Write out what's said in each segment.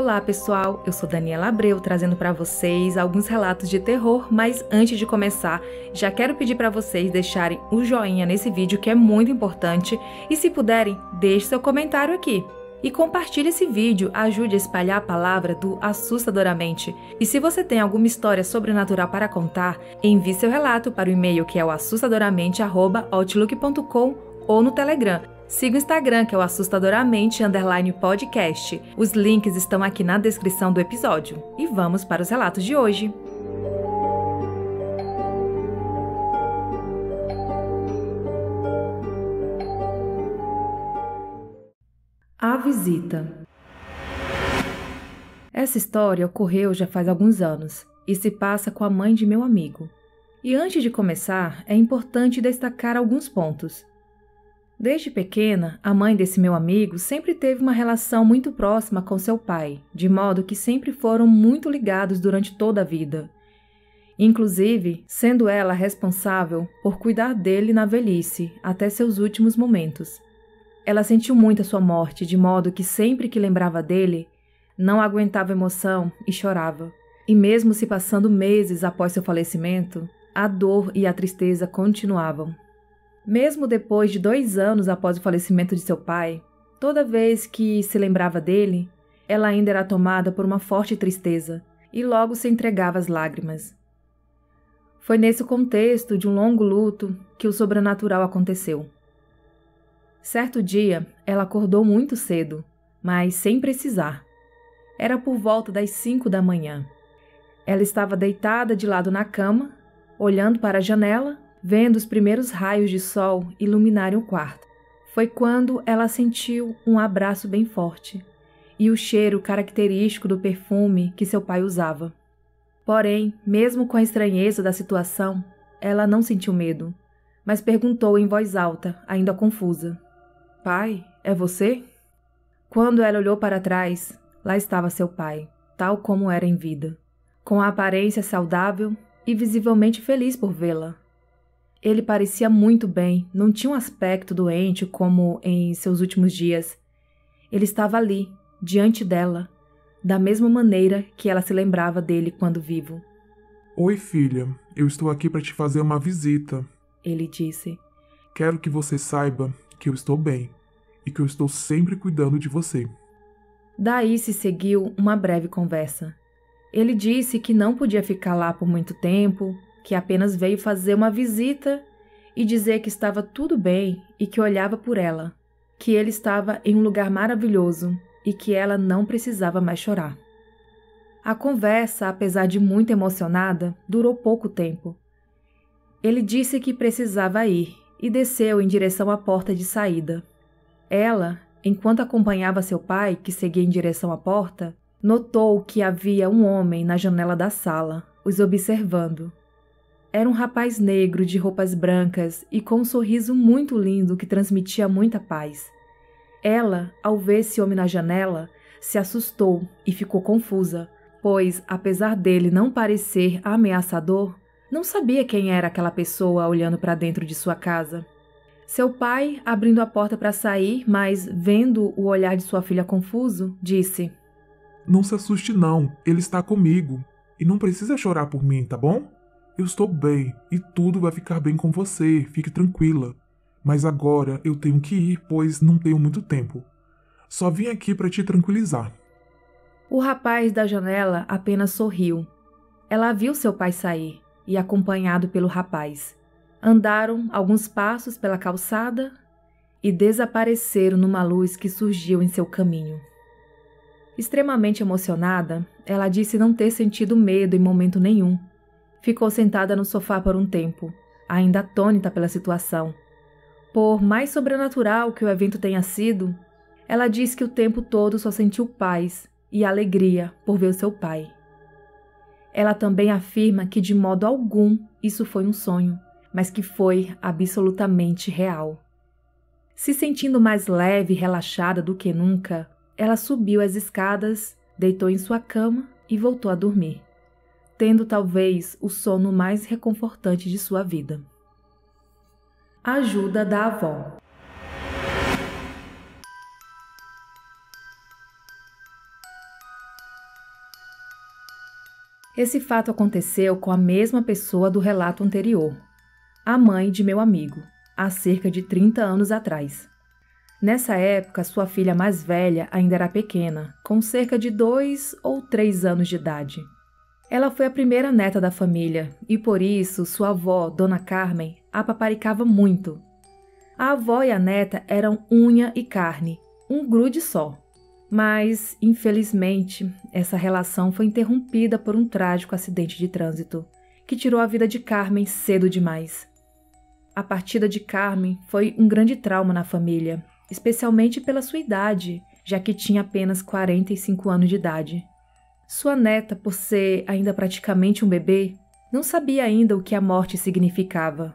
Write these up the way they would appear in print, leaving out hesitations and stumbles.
Olá pessoal, eu sou Daniela Abreu trazendo para vocês alguns relatos de terror, mas antes de começar, já quero pedir para vocês deixarem o joinha nesse vídeo que é muito importante e se puderem, deixe seu comentário aqui. E compartilhe esse vídeo, ajude a espalhar a palavra do Assustadoramente. E se você tem alguma história sobrenatural para contar, envie seu relato para o e-mail que é o assustadoramente@outlook.com ou no Telegram. Siga o Instagram, que é o assustadoramente_podcast. Os links estão aqui na descrição do episódio. E vamos para os relatos de hoje. A visita. Essa história ocorreu já faz alguns anos e se passa com a mãe de meu amigo. E antes de começar, é importante destacar alguns pontos. Desde pequena, a mãe desse meu amigo sempre teve uma relação muito próxima com seu pai, de modo que sempre foram muito ligados durante toda a vida. Inclusive, sendo ela responsável por cuidar dele na velhice, até seus últimos momentos. Ela sentiu muito a sua morte, de modo que sempre que lembrava dele, não aguentava emoção e chorava. E mesmo se passando meses após seu falecimento, a dor e a tristeza continuavam. Mesmo depois de 2 anos após o falecimento de seu pai, toda vez que se lembrava dele, ela ainda era tomada por uma forte tristeza e logo se entregava às lágrimas. Foi nesse contexto de um longo luto que o sobrenatural aconteceu. Certo dia, ela acordou muito cedo, mas sem precisar. Era por volta das 5 da manhã. Ela estava deitada de lado na cama, olhando para a janela, vendo os primeiros raios de sol iluminarem o quarto. Foi quando ela sentiu um abraço bem forte e o cheiro característico do perfume que seu pai usava. Porém, mesmo com a estranheza da situação, ela não sentiu medo, mas perguntou em voz alta, ainda confusa: "Pai, é você?" Quando ela olhou para trás, lá estava seu pai, tal como era em vida, com a aparência saudável e visivelmente feliz por vê-la. Ele parecia muito bem, não tinha um aspecto doente como em seus últimos dias. Ele estava ali, diante dela, da mesma maneira que ela se lembrava dele quando vivo. "Oi, filha, eu estou aqui para te fazer uma visita", ele disse. "Quero que você saiba que eu estou bem e que eu estou sempre cuidando de você." Daí se seguiu uma breve conversa. Ele disse que não podia ficar lá por muito tempo, que apenas veio fazer uma visita e dizer que estava tudo bem e que olhava por ela, que ele estava em um lugar maravilhoso e que ela não precisava mais chorar. A conversa, apesar de muito emocionada, durou pouco tempo. Ele disse que precisava ir e desceu em direção à porta de saída. Ela, enquanto acompanhava seu pai, que seguia em direção à porta, notou que havia um homem na janela da sala, os observando. Era um rapaz negro de roupas brancas e com um sorriso muito lindo que transmitia muita paz. Ela, ao ver esse homem na janela, se assustou e ficou confusa, pois, apesar dele não parecer ameaçador, não sabia quem era aquela pessoa olhando para dentro de sua casa. Seu pai, abrindo a porta para sair, mas vendo o olhar de sua filha confuso, disse: "Não se assuste não, ele está comigo. E não precisa chorar por mim, tá bom? Eu estou bem e tudo vai ficar bem com você, fique tranquila. Mas agora eu tenho que ir, pois não tenho muito tempo. Só vim aqui para te tranquilizar." O rapaz da janela apenas sorriu. Ela viu seu pai sair e, acompanhado pelo rapaz, andaram alguns passos pela calçada e desapareceram numa luz que surgiu em seu caminho. Extremamente emocionada, ela disse não ter sentido medo em momento nenhum. Ficou sentada no sofá por um tempo, ainda atônita pela situação. Por mais sobrenatural que o evento tenha sido, ela diz que o tempo todo só sentiu paz e alegria por ver o seu pai. Ela também afirma que de modo algum isso foi um sonho, mas que foi absolutamente real. Se sentindo mais leve e relaxada do que nunca, ela subiu as escadas, deitou em sua cama e voltou a dormir, tendo talvez o sono mais reconfortante de sua vida. Ajuda da avó. Esse fato aconteceu com a mesma pessoa do relato anterior, a mãe de meu amigo, há cerca de 30 anos atrás. Nessa época, sua filha mais velha ainda era pequena, com cerca de 2 ou 3 anos de idade. Ela foi a primeira neta da família e, por isso, sua avó, Dona Carmen, a paparicava muito. A avó e a neta eram unha e carne, um grude só. Mas, infelizmente, essa relação foi interrompida por um trágico acidente de trânsito, que tirou a vida de Carmen cedo demais. A partida de Carmen foi um grande trauma na família, especialmente pela sua idade, já que tinha apenas 45 anos de idade. Sua neta, por ser ainda praticamente um bebê, não sabia ainda o que a morte significava.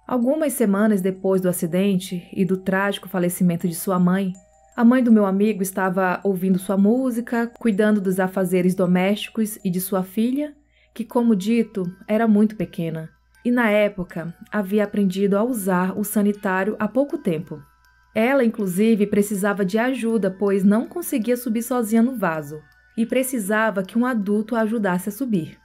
Algumas semanas depois do acidente e do trágico falecimento de sua mãe, a mãe do meu amigo estava ouvindo sua música, cuidando dos afazeres domésticos e de sua filha, que, como dito, era muito pequena, e na época havia aprendido a usar o sanitário há pouco tempo. Ela, inclusive, precisava de ajuda, pois não conseguia subir sozinha no vaso, e precisava que um adulto a ajudasse a subir.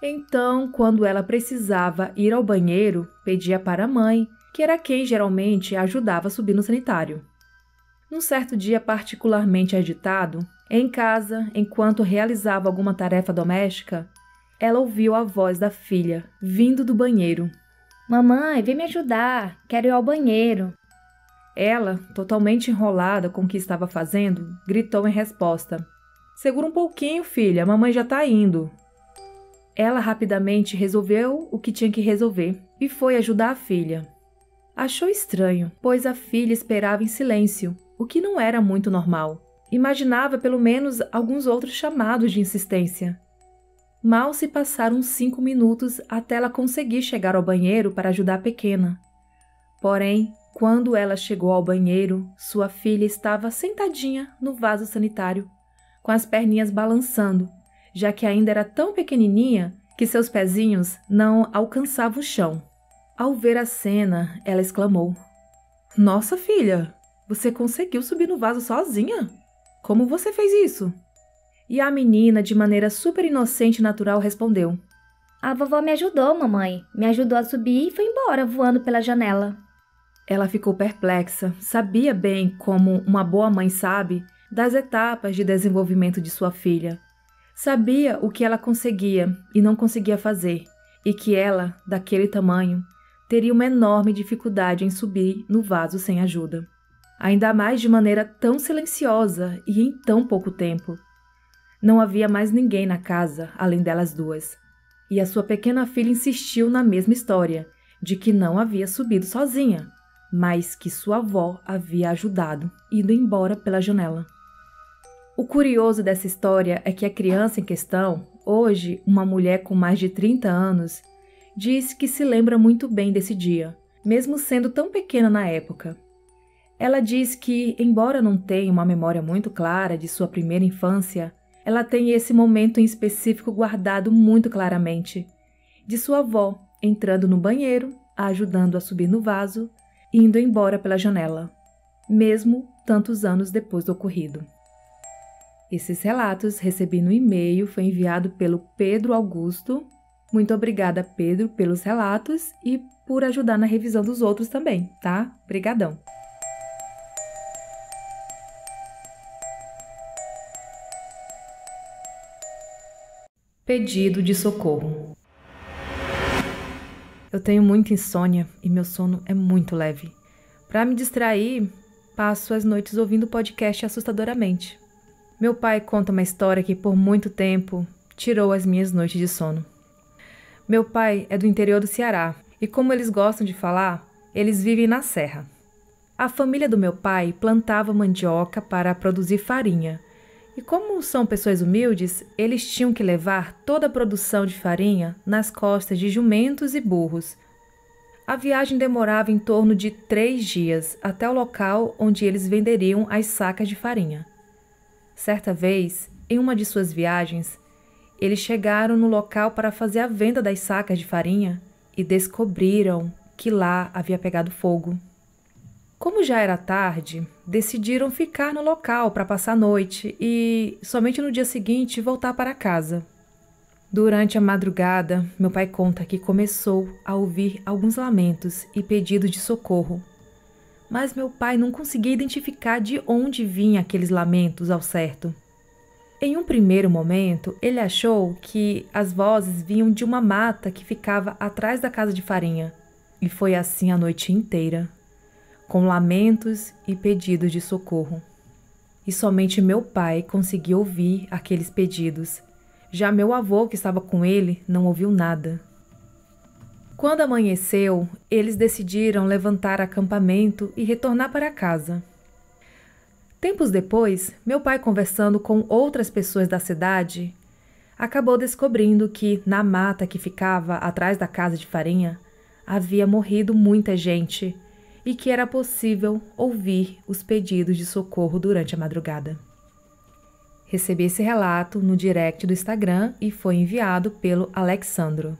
Então, quando ela precisava ir ao banheiro, pedia para a mãe, que era quem geralmente a ajudava a subir no sanitário. Num certo dia particularmente agitado, em casa, enquanto realizava alguma tarefa doméstica, ela ouviu a voz da filha, vindo do banheiro. Mamãe, vem me ajudar, quero ir ao banheiro. Ela, totalmente enrolada com o que estava fazendo, gritou em resposta. Segura um pouquinho, filha, a mamãe já está indo. Ela rapidamente resolveu o que tinha que resolver e foi ajudar a filha. Achou estranho, pois a filha esperava em silêncio, o que não era muito normal. Imaginava pelo menos alguns outros chamados de insistência. Mal se passaram 5 minutos até ela conseguir chegar ao banheiro para ajudar a pequena. Porém, quando ela chegou ao banheiro, sua filha estava sentadinha no vaso sanitário, com as perninhas balançando, já que ainda era tão pequenininha que seus pezinhos não alcançavam o chão. Ao ver a cena, ela exclamou: Nossa, filha, você conseguiu subir no vaso sozinha? Como você fez isso? E a menina, de maneira super inocente e natural, respondeu: A vovó me ajudou, mamãe. Me ajudou a subir e foi embora, voando pela janela. Ela ficou perplexa, sabia bem, como uma boa mãe sabe, das etapas de desenvolvimento de sua filha. Sabia o que ela conseguia e não conseguia fazer, e que ela, daquele tamanho, teria uma enorme dificuldade em subir no vaso sem ajuda. Ainda mais de maneira tão silenciosa e em tão pouco tempo. Não havia mais ninguém na casa, além delas duas. E a sua pequena filha insistiu na mesma história, de que não havia subido sozinha, mas que sua avó havia ajudado, indo embora pela janela. O curioso dessa história é que a criança em questão, hoje uma mulher com mais de 30 anos, diz que se lembra muito bem desse dia, mesmo sendo tão pequena na época. Ela diz que, embora não tenha uma memória muito clara de sua primeira infância, ela tem esse momento em específico guardado muito claramente, de sua avó entrando no banheiro, a ajudando a subir no vaso, e indo embora pela janela, mesmo tantos anos depois do ocorrido. Esses relatos recebi no e-mail, foi enviado pelo Pedro Augusto. Muito obrigada, Pedro, pelos relatos e por ajudar na revisão dos outros também, tá? Obrigadão. Pedido de socorro. Eu tenho muita insônia e meu sono é muito leve. Para me distrair, passo as noites ouvindo o podcast assustadoramente. Meu pai conta uma história que por muito tempo tirou as minhas noites de sono. Meu pai é do interior do Ceará e, como eles gostam de falar, eles vivem na serra. A família do meu pai plantava mandioca para produzir farinha. E como são pessoas humildes, eles tinham que levar toda a produção de farinha nas costas de jumentos e burros. A viagem demorava em torno de 3 dias até o local onde eles venderiam as sacas de farinha. Certa vez, em uma de suas viagens, eles chegaram no local para fazer a venda das sacas de farinha e descobriram que lá havia pegado fogo. Como já era tarde, decidiram ficar no local para passar a noite e, somente no dia seguinte, voltar para casa. Durante a madrugada, meu pai conta que começou a ouvir alguns lamentos e pedidos de socorro. Mas meu pai não conseguia identificar de onde vinham aqueles lamentos ao certo. Em um primeiro momento, ele achou que as vozes vinham de uma mata que ficava atrás da casa de farinha. E foi assim a noite inteira, com lamentos e pedidos de socorro. E somente meu pai conseguiu ouvir aqueles pedidos. Já meu avô, que estava com ele, não ouviu nada. Quando amanheceu, eles decidiram levantar acampamento e retornar para casa. Tempos depois, meu pai, conversando com outras pessoas da cidade, acabou descobrindo que, na mata que ficava atrás da casa de farinha, havia morrido muita gente e que era possível ouvir os pedidos de socorro durante a madrugada. Recebi esse relato no direct do Instagram e foi enviado pelo Alexandro.